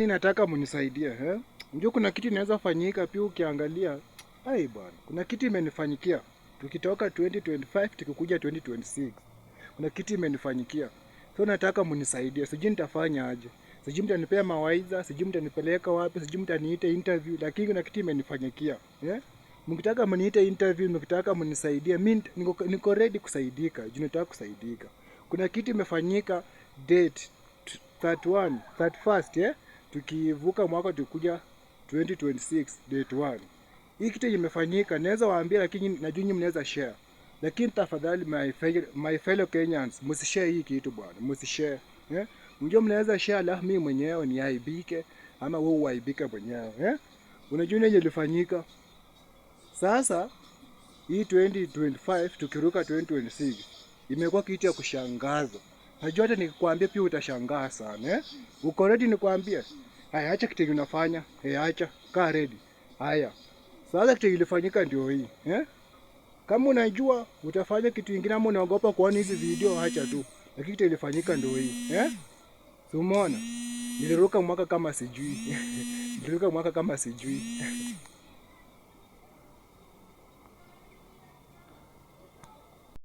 Nataka munisaidie Unajua kuna kitu inaweza fanyika pia ukiangalia. Ai bwana, kuna kitu imenifanyikia. Tukitoka 2025 tukikuja 2026. Kuna kitu imenifanyikia. So nataka munisaidie. Sijui nitafanya aje. Sijui mtanipea mawaidha, sijui mtanipeleka wapi, sijui mtaniita interview, lakini kuna kitu imenifanyikia. Mkitaka mniite interview, mkitaka munisaidie, mimi niko ready kusaidika. Juu nataka kusaidika. Kuna kitu imefanyika date 31, 31st, tukivuka mwaka tukuja 2026 date 1. Hii kitu imefanyika, naweza waambia, lakini najua nyinyi mnaweza share. Lakini tafadhali my fellow Kenyans, msishare hii kitu bwana, msishare. Mnajua mnaweza share la mimi mwenyewe niaibike ama wewe uaibike mwenyewe. Unajua nini ilifanyika? Sasa hii 2025 tukiruka 2026 imekuwa kitu ya kushangaza. Najua hata nikikwambia pia utashangaa sana. Uko ready nikwambie? Haya, acha kitu unafanya. Acha, kaa ready. Haya. Sasa kitu ilifanyika ndio hii. Kama unajua utafanya kitu kingine ama unaogopa kuona hizi video, acha tu. Lakini kitu ilifanyika ndio hii. Si umeona? Niliruka mwaka kama sijui. Niliruka mwaka kama sijui.